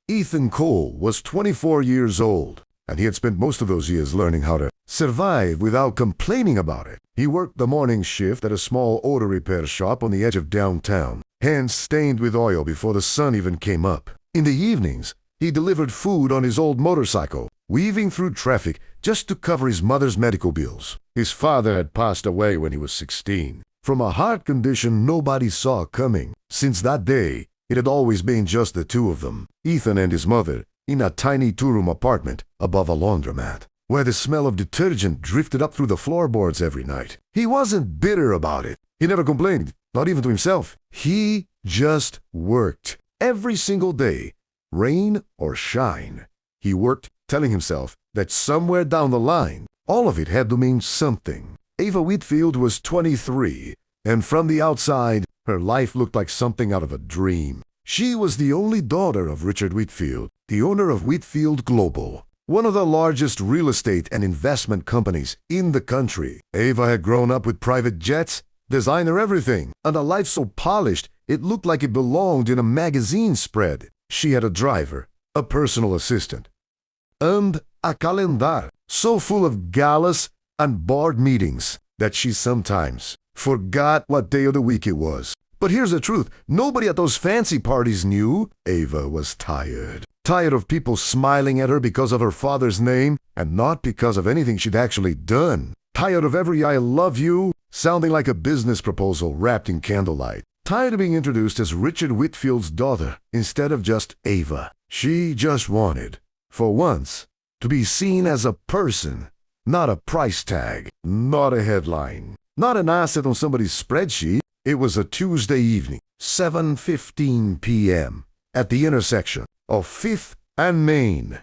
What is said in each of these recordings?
Ethan Cole was 24 years old, and he had spent most of those years learning how to survive without complaining about it. He worked the morning shift at a small auto repair shop on the edge of downtown, hands stained with oil before the sun even came up. In the evenings, he delivered food on his old motorcycle, weaving through traffic just to cover his mother's medical bills. His father had passed away when he was 16, from a heart condition nobody saw coming. Since that day, it had always been just the two of them, Ethan and his mother, in a tiny two-room apartment above a laundromat, where the smell of detergent drifted up through the floorboards every night. He wasn't bitter about it. He never complained, not even to himself. He just worked. Every single day, rain or shine, he worked, telling himself that somewhere down the line, all of it had to mean something. Ava Whitfield was 23, and from the outside, her life looked like something out of a dream. She was the only daughter of Richard Whitfield, the owner of Whitfield Global, one of the largest real estate and investment companies in the country. Ava had grown up with private jets, designer everything, and a life so polished it looked like it belonged in a magazine spread. She had a driver, a personal assistant, and a calendar so full of galas and board meetings that she sometimes forgot what day of the week it was. But here's the truth. Nobody at those fancy parties knew Ava was tired. Tired of people smiling at her because of her father's name and not because of anything she'd actually done. Tired of every "I love you" sounding like a business proposal wrapped in candlelight. Tired of being introduced as Richard Whitfield's daughter instead of just Ava. She just wanted, for once, to be seen as a person, not a price tag, not a headline, not an asset on somebody's spreadsheet. It was a Tuesday evening, 7:15 p.m., at the intersection of 5th and Main.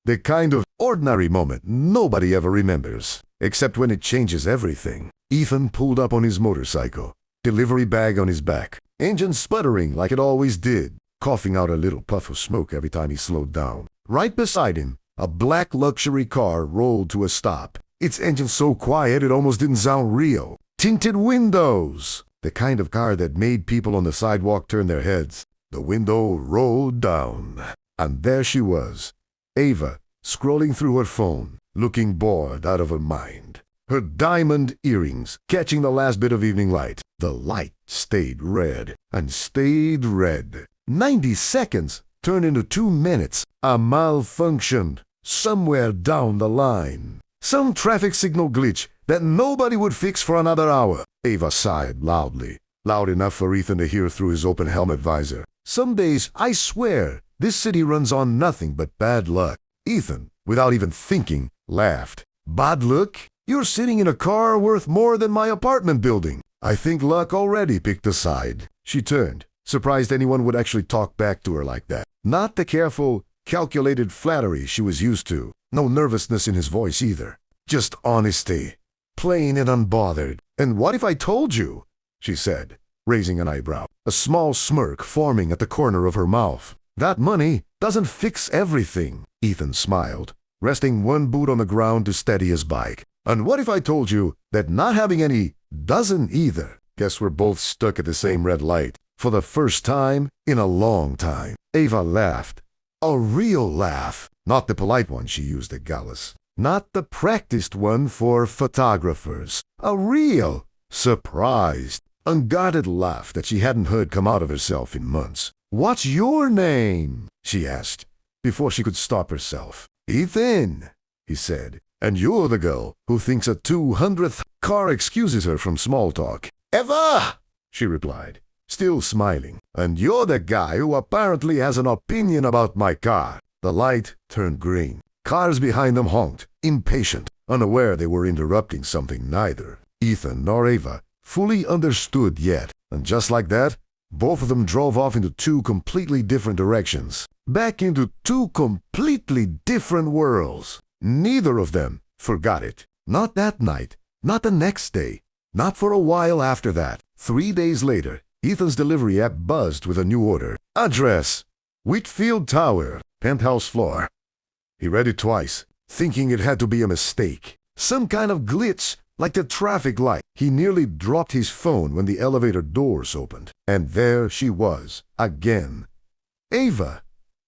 The kind of ordinary moment nobody ever remembers, except when it changes everything. Ethan pulled up on his motorcycle, delivery bag on his back, engine sputtering like it always did, coughing out a little puff of smoke every time he slowed down. Right beside him, a black luxury car rolled to a stop, its engine so quiet it almost didn't sound real. Tinted windows! The kind of car that made people on the sidewalk turn their heads. The window rolled down, and there she was, Ava, scrolling through her phone, looking bored out of her mind. Her diamond earrings catching the last bit of evening light. The light stayed red, and stayed red. 90 seconds turned into 2 minutes. A malfunction somewhere down the line. Some traffic signal glitch that nobody would fix for another hour. Ava sighed loudly, loud enough for Ethan to hear through his open helmet visor. Some days, I swear, this city runs on nothing but bad luck. Ethan, without even thinking, laughed. Bad luck? You're sitting in a car worth more than my apartment building. I think luck already picked a side. She turned, surprised anyone would actually talk back to her like that. Not the careful, calculated flattery she was used to. No nervousness in his voice either. Just honesty. Plain and unbothered. "And what if I told you?" she said, raising an eyebrow, a small smirk forming at the corner of her mouth. "That money doesn't fix everything." Ethan smiled, resting one boot on the ground to steady his bike. "And what if I told you that not having any doesn't either?" Guess we're both stuck at the same red light. For the first time in a long time. Ava laughed. A real laugh. Not the polite one she used at galas. Not the practiced one for photographers. A real, surprised, unguarded laugh that she hadn't heard come out of herself in months. "What's your name?" she asked, before she could stop herself. "Ethan," he said. "And you're the girl who thinks a 200th car excuses her from small talk." "Eva!" she replied, still smiling. "And you're the guy who apparently has an opinion about my car." The light turned green. Cars behind them honked, impatient, unaware they were interrupting something neither Ethan nor Ava fully understood yet. And just like that, both of them drove off into 2 completely different directions. Back into 2 completely different worlds. Neither of them forgot it. Not that night, not the next day, not for a while after that. 3 days later, Ethan's delivery app buzzed with a new order. Address: Whitfield Tower, penthouse floor. He read it twice, thinking it had to be a mistake. Some kind of glitch, like the traffic light. He nearly dropped his phone when the elevator doors opened. And there she was, again. Ava.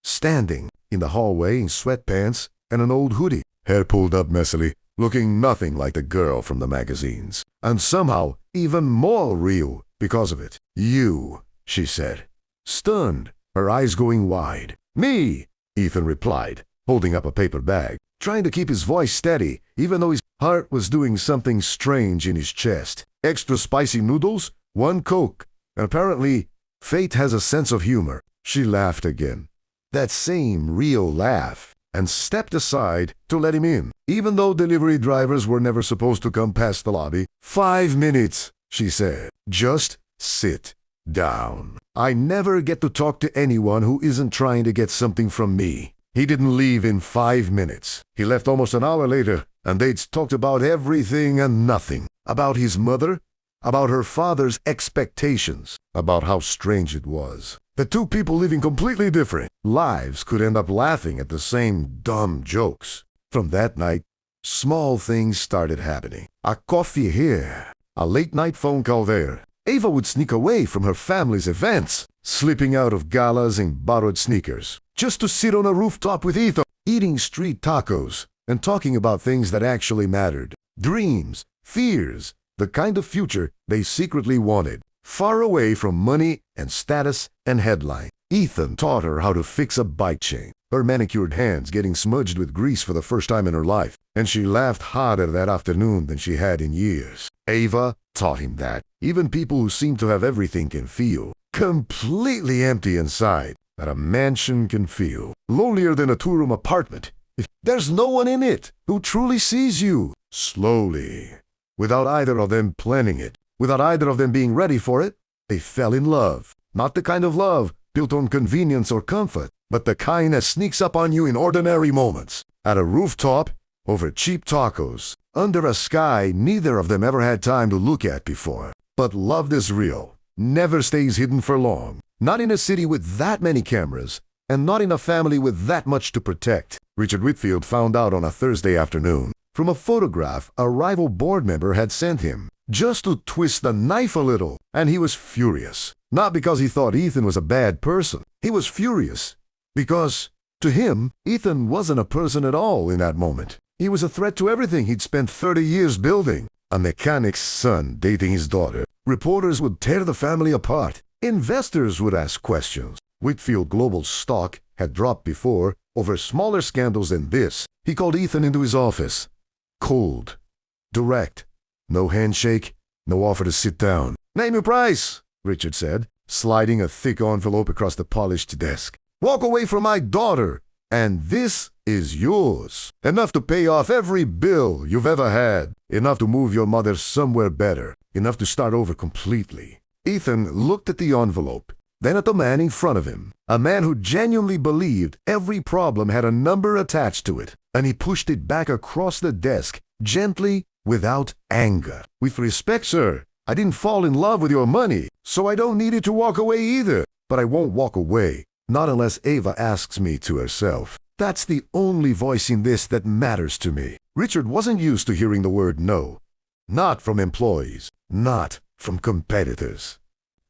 standing in the hallway in sweatpants and an old hoodie, hair pulled up messily, looking nothing like the girl from the magazines, and somehow even more real because of it. "You," she said, stunned, her eyes going wide. "Me," Ethan replied, holding up a paper bag, trying to keep his voice steady, even though his heart was doing something strange in his chest. "Extra spicy noodles, 1 Coke, and apparently fate has a sense of humor." She laughed again, that same real laugh, and stepped aside to let him in, even though delivery drivers were never supposed to come past the lobby. "5 minutes," she said. "Just sit down. I never get to talk to anyone who isn't trying to get something from me." He didn't leave in 5 minutes. He left almost an hour later, and they'd talked about everything and nothing. About his mother, about her father's expectations, about how strange it was that two people living completely different lives could end up laughing at the same dumb jokes. From that night, small things started happening. A coffee here, a late-night phone call there. Ava would sneak away from her family's events, slipping out of galas in borrowed sneakers, just to sit on a rooftop with Ethan, eating street tacos and talking about things that actually mattered. Dreams, fears, the kind of future they secretly wanted, far away from money and status and headline. Ethan taught her how to fix a bike chain, her manicured hands getting smudged with grease for the first time in her life, and she laughed harder that afternoon than she had in years. Ava taught him that even people who seem to have everything can feel completely empty inside, that a mansion can feel lonelier than a two-room apartment if there's no one in it who truly sees you. Slowly, without either of them planning it, without either of them being ready for it, they fell in love. Not the kind of love built on convenience or comfort, but the kind that sneaks up on you in ordinary moments. At a rooftop, over cheap tacos, under a sky neither of them ever had time to look at before. But love is real, never stays hidden for long. Not in a city with that many cameras, and not in a family with that much to protect. Richard Whitfield found out on a Thursday afternoon from a photograph a rival board member had sent him, just to twist the knife a little, and he was furious. Not because he thought Ethan was a bad person. He was furious because, to him, Ethan wasn't a person at all in that moment. He was a threat to everything he'd spent 30 years building. A mechanic's son dating his daughter. Reporters would tear the family apart. Investors would ask questions. Whitfield Global's stock had dropped before over smaller scandals than this. He called Ethan into his office. Cold. Direct. No handshake. No offer to sit down. "Name your price," Richard said, sliding a thick envelope across the polished desk. "Walk away from my daughter, and this is yours. Enough to pay off every bill you've ever had. Enough to move your mother somewhere better. Enough to start over completely." Ethan looked at the envelope, then at the man in front of him, a man who genuinely believed every problem had a number attached to it, and he pushed it back across the desk, gently, without anger. "With respect, sir, I didn't fall in love with your money, so I don't need it to walk away either. But I won't walk away, not unless Ava asks me to herself. That's the only voice in this that matters to me." Richard wasn't used to hearing the word no. Not from employees, not from competitors,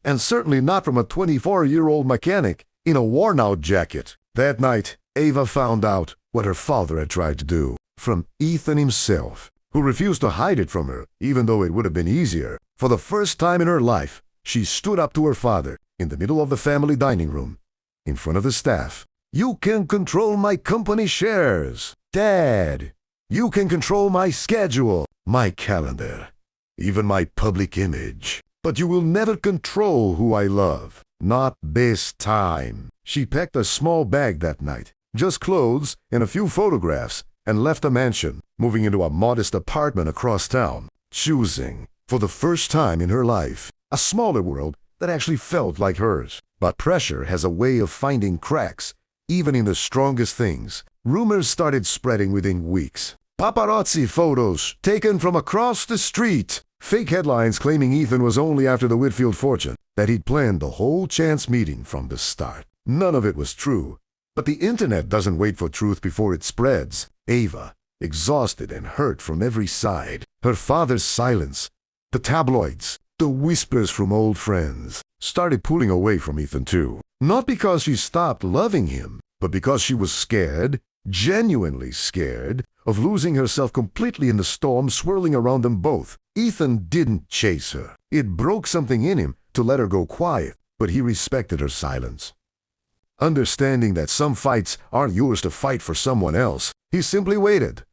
and certainly not from a 24-year-old mechanic in a worn-out jacket. That night, Ava found out what her father had tried to do, from Ethan himself, who refused to hide it from her, even though it would have been easier. For the first time in her life, she stood up to her father in the middle of the family dining room, in front of the staff. "You can control my company shares, Dad. You can control my schedule, my calendar, even my public image. But you will never control who I love. Not this time." She packed a small bag that night, just clothes and a few photographs, and left the mansion, moving into a modest apartment across town, choosing, for the first time in her life, a smaller world that actually felt like hers. But pressure has a way of finding cracks, even in the strongest things. Rumors started spreading within weeks. Paparazzi photos taken from across the street. Fake headlines claiming Ethan was only after the Whitfield fortune, that he'd planned the whole chance meeting from the start. None of it was true, but the internet doesn't wait for truth before it spreads. Ava, exhausted and hurt from every side, her father's silence, the tabloids, the whispers from old friends, started pulling away from Ethan too. Not because she stopped loving him, but because she was scared, genuinely scared, of losing herself completely in the storm swirling around them both. Ethan didn't chase her. It broke something in him to let her go quiet, but he respected her silence. Understanding that some fights aren't yours to fight for someone else, he simply waited,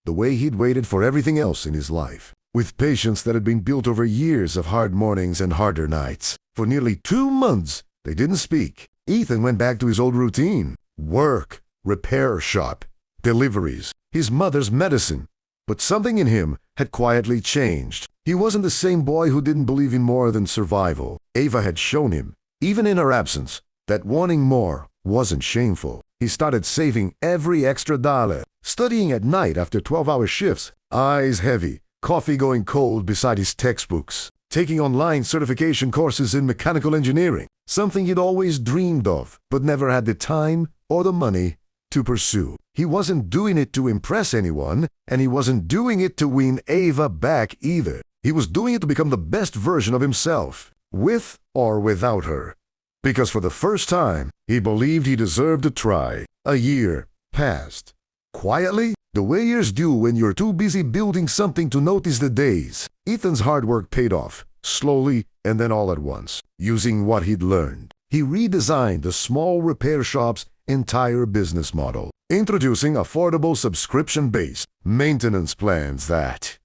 the way he'd waited for everything else in his life, with patience that had been built over years of hard mornings and harder nights. For nearly 2 months, they didn't speak. Ethan went back to his old routine: work, repair shop, deliveries, his mother's medicine. But something in him had quietly changed. He wasn't the same boy who didn't believe in more than survival. Ava had shown him, even in her absence, that wanting more wasn't shameful. He started saving every extra dollar, studying at night after 12-hour shifts, eyes heavy, coffee going cold beside his textbooks, taking online certification courses in mechanical engineering, something he'd always dreamed of, but never had the time or the money to pursue. He wasn't doing it to impress anyone, and he wasn't doing it to win Ava back either. He was doing it to become the best version of himself, with or without her. Because for the first time, he believed he deserved a try. A year passed. Quietly, the way years do when you're too busy building something to notice the days. Ethan's hard work paid off, slowly and then all at once. Using what he'd learned, he redesigned the small repair shop's entire business model, introducing affordable subscription-based maintenance plans that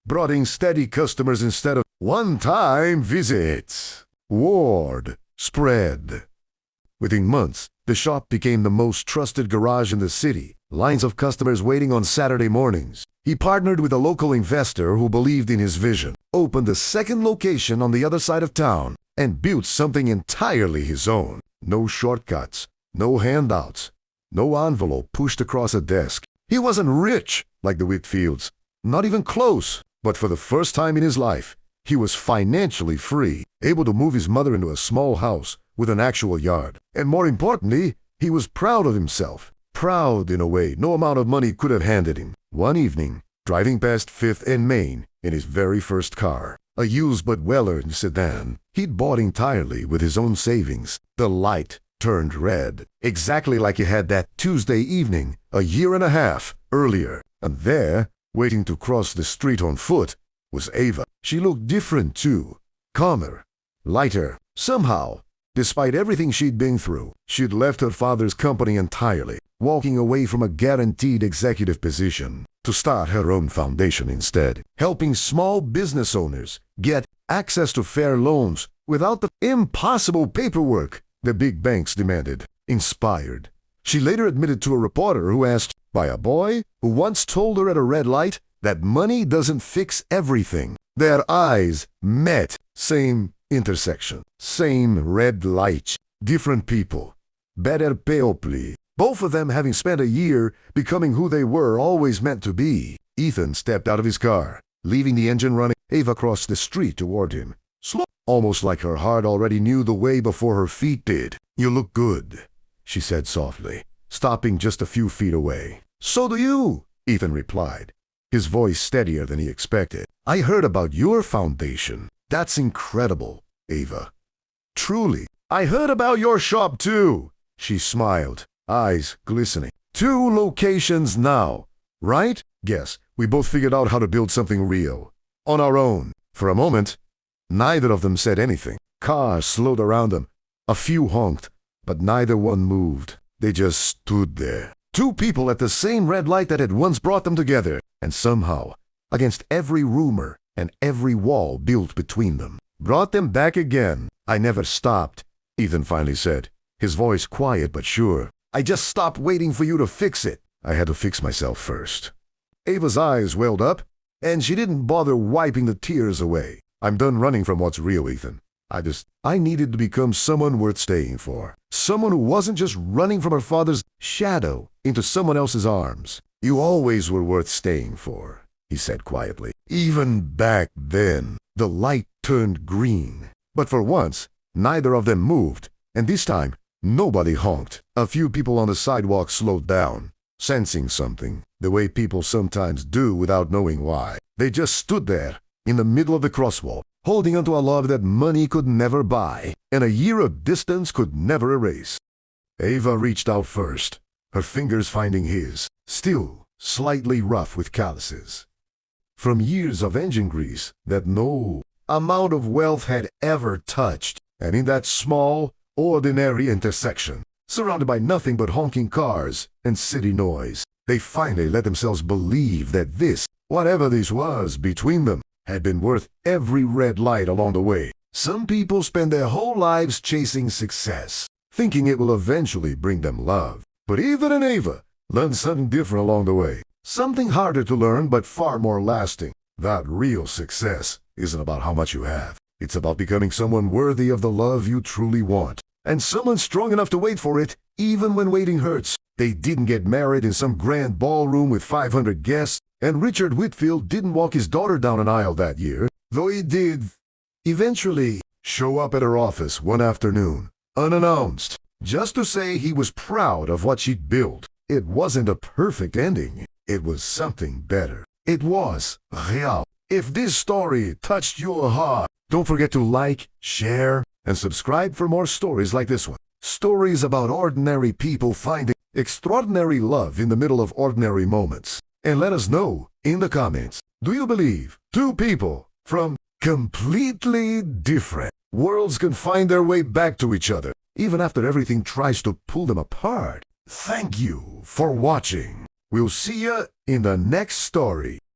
brought in steady customers instead of one-time visits. Word spread. Within months, the shop became the most trusted garage in the city, lines of customers waiting on Saturday mornings. He partnered with a local investor who believed in his vision, opened a second location on the other side of town, and built something entirely his own. No shortcuts, no handouts, no envelope pushed across a desk. He wasn't rich like the Whitfields, not even close, but for the first time in his life, he was financially free, able to move his mother into a small house with an actual yard. And more importantly, he was proud of himself. Proud in a way no amount of money could have handed him. One evening, driving past 5th and Main in his very first car, a used but well-earned sedan he'd bought entirely with his own savings, the light turned red, exactly like he had that Tuesday evening, a year and a half earlier. And there, waiting to cross the street on foot, was Ava. She looked different too, calmer, lighter. Somehow, despite everything she'd been through, she'd left her father's company entirely, walking away from a guaranteed executive position to start her own foundation instead, helping small business owners get access to fair loans without the impossible paperwork the big banks demanded. Inspired, she later admitted to a reporter who asked, by a boy who once told her at a red light that money doesn't fix everything. Their eyes met. Same intersection, same red light, different people, better people. Both of them having spent a year becoming who they were always meant to be. Ethan stepped out of his car, leaving the engine running. Ava crossed the street toward him, slow, almost like her heart already knew the way before her feet did. You look good, she said softly, stopping just a few feet away. So do you, Ethan replied, his voice steadier than he expected. I heard about your foundation. That's incredible, Ava. Truly. I heard about your shop too, she smiled, eyes glistening. 2 locations now, right? Guess we both figured out how to build something real, on our own. For a moment, neither of them said anything. Cars slowed around them. A few honked, but neither one moved. They just stood there. 2 people at the same red light that had once brought them together, and somehow, against every rumor and every wall built between them, brought them back again. I never stopped, Ethan finally said, his voice quiet but sure. I just stopped waiting for you to fix it. I had to fix myself first. Ava's eyes welled up, and she didn't bother wiping the tears away. I'm done running from what's real, Ethan. I needed to become someone worth staying for. Someone who wasn't just running from her father's shadow into someone else's arms. You always were worth staying for, he said quietly. Even back then, the light turned green. But for once, neither of them moved, and this time, nobody honked. A few people on the sidewalk slowed down, sensing something, the way people sometimes do without knowing why. They just stood there, in the middle of the crosswalk, holding onto a love that money could never buy, and a year of distance could never erase. Ava reached out first, her fingers finding his, still slightly rough with calluses. From years of engine grease that no amount of wealth had ever touched, and in that small, ordinary intersection, surrounded by nothing but honking cars and city noise, they finally let themselves believe that this, whatever this was between them, had been worth every red light along the way. Some people spend their whole lives chasing success, thinking it will eventually bring them love. But even in Ava learned something different along the way. Something harder to learn but far more lasting. That real success isn't about how much you have. It's about becoming someone worthy of the love you truly want. And someone strong enough to wait for it, even when waiting hurts. They didn't get married in some grand ballroom with 500 guests, and Richard Whitfield didn't walk his daughter down an aisle that year, though he did eventually show up at her office one afternoon, unannounced, just to say he was proud of what she'd built. It wasn't a perfect ending. It was something better. It was real. If this story touched your heart, don't forget to like, share, and subscribe for more stories like this one. Stories about ordinary people finding extraordinary love in the middle of ordinary moments. And let us know in the comments, do you believe two people from completely different worlds can find their way back to each other, even after everything tries to pull them apart? Thank you for watching. We'll see you in the next story.